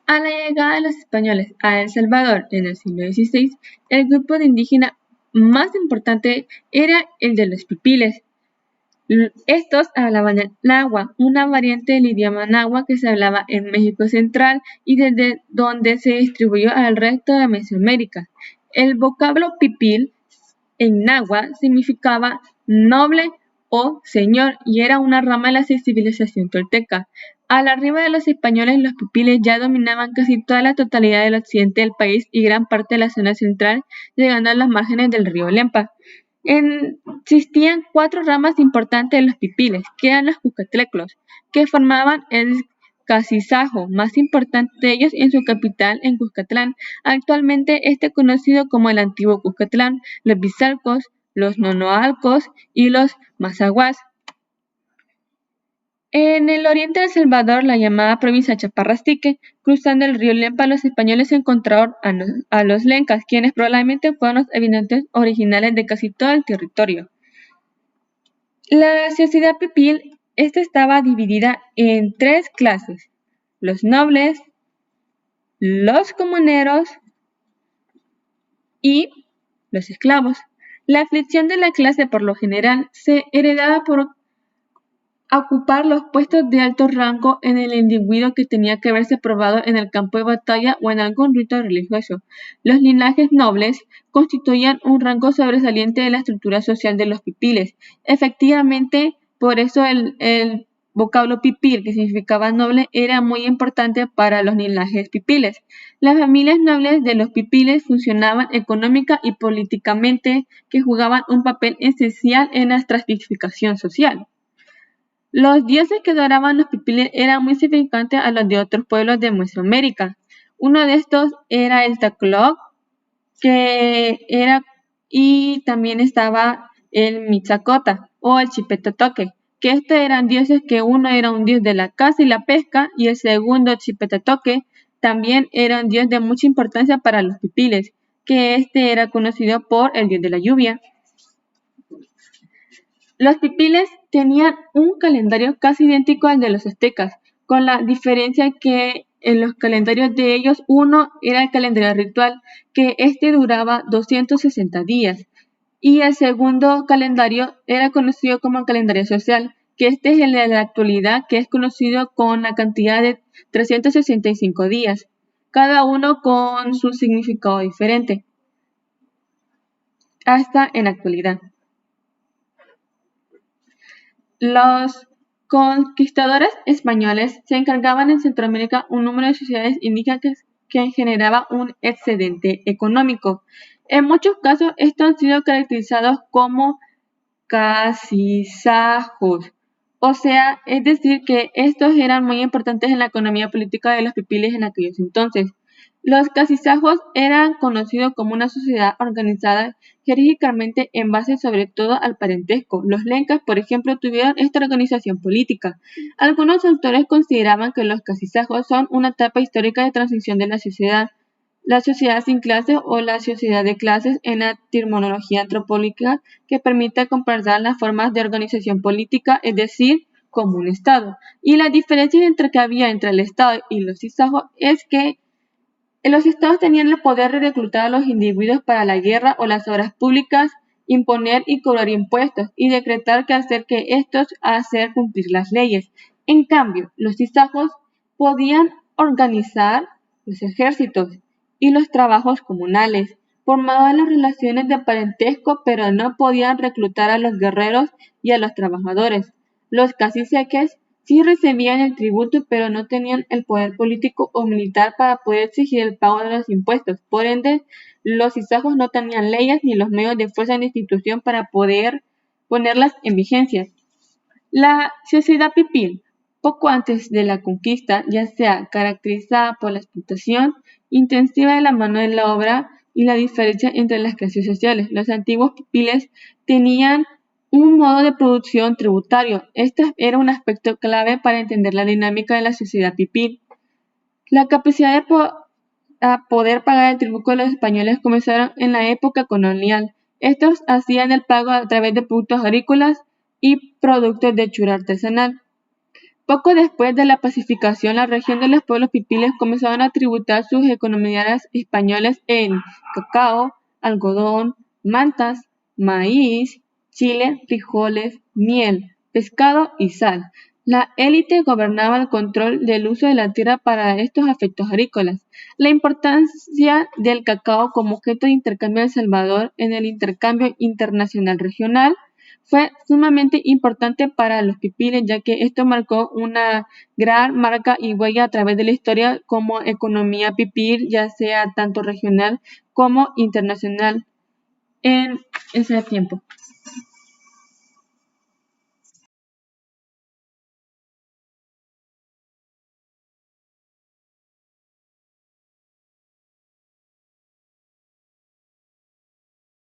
A la llegada de los españoles a El Salvador en el siglo XVI, el grupo de indígenas más importante era el de los pipiles. Estos hablaban el náhuatl, una variante del idioma náhuatl que se hablaba en México Central y desde donde se distribuyó al resto de Mesoamérica. El vocablo pipil en náhuatl significaba noble o señor y era una rama de la civilización tolteca. Al arribo de los españoles, los pipiles ya dominaban casi toda la totalidad del occidente del país y gran parte de la zona central, llegando a las márgenes del río Lempa. Existían 4 ramas importantes de los pipiles, que eran los Cuscatlecos, que formaban el cacizajo más importante de ellos en su capital, en Cuscatlán. Actualmente conocido como el antiguo Cuscatlán, los Bizalcos, los Nonoalcos y los Mazaguas. En el oriente de El Salvador, la llamada provincia Chaparrastique, cruzando el río Lempa, los españoles encontraron a los lencas, quienes probablemente fueron los habitantes originales de casi todo el territorio. La sociedad pipil estaba dividida en 3 clases: los nobles, los comuneros y los esclavos. La aflicción de la clase por lo general se heredaba por ocupar los puestos de alto rango en el individuo que tenía que verse probado en el campo de batalla o en algún rito religioso. Los linajes nobles constituían un rango sobresaliente de la estructura social de los pipiles. Efectivamente, por eso el vocablo pipil, que significaba noble, era muy importante para los linajes pipiles. Las familias nobles de los pipiles funcionaban económica y políticamente, que jugaban un papel esencial en la estratificación social. Los dioses que adoraban los pipiles eran muy semejantes a los de otros pueblos de Mesoamérica. Uno de estos era el Tlaloc, y también estaba el Mitzacota o el Chipetetoque, que estos eran dioses que uno era un dios de la caza y la pesca y el segundo, Chipetetoque, también era un dios de mucha importancia para los pipiles, que era conocido por el dios de la lluvia. Los pipiles tenían un calendario casi idéntico al de los aztecas, con la diferencia que en los calendarios de ellos uno era el calendario ritual, que duraba 260 días, y el segundo calendario era conocido como el calendario social, que es el de la actualidad, que es conocido con la cantidad de 365 días, cada uno con su significado diferente, hasta en la actualidad. Los conquistadores españoles se encargaban en Centroamérica un número de sociedades indígenas que generaba un excedente económico. En muchos casos, estos han sido caracterizados como cacizajos, es decir, que estos eran muy importantes en la economía política de los pipiles en aquellos entonces. Los cacizajos eran conocidos como una sociedad organizada jerárquicamente en base sobre todo al parentesco. Los lencas, por ejemplo, tuvieron esta organización política. Algunos autores consideraban que los cacizajos son una etapa histórica de transición de la sociedad sin clases o la sociedad de clases en la terminología antropológica que permite comparar las formas de organización política, es decir, como un Estado. Y la diferencia que había entre el Estado y los cacizajos es que los estados tenían el poder de reclutar a los individuos para la guerra o las obras públicas, imponer y cobrar impuestos, y decretar que estos hacer cumplir las leyes. En cambio, los cacizajos podían organizar los ejércitos y los trabajos comunales, formaban las relaciones de parentesco, pero no podían reclutar a los guerreros y a los trabajadores. Los caciques sí recibían el tributo, pero no tenían el poder político o militar para poder exigir el pago de los impuestos. Por ende, los cacizajos no tenían leyes ni los medios de fuerza ni institución para poder ponerlas en vigencia. La sociedad pipil, poco antes de la conquista, ya sea caracterizada por la explotación intensiva de la mano de la obra y la diferencia entre las clases sociales. Los antiguos pipiles tenían un modo de producción tributario. Este era un aspecto clave para entender la dinámica de la sociedad pipil. La capacidad de poder pagar el tributo de los españoles comenzaron en la época colonial. Estos hacían el pago a través de productos agrícolas y productos de hechura artesanal. Poco después de la pacificación, la región de los pueblos pipiles comenzaron a tributar sus economías españoles en cacao, algodón, maltas, maíz, chile, frijoles, miel, pescado y sal. La élite gobernaba el control del uso de la tierra para estos efectos agrícolas. La importancia del cacao como objeto de intercambio de El Salvador en el intercambio internacional regional fue sumamente importante para los pipiles, ya que esto marcó una gran marca y huella a través de la historia como economía pipil, ya sea tanto regional como internacional en ese tiempo.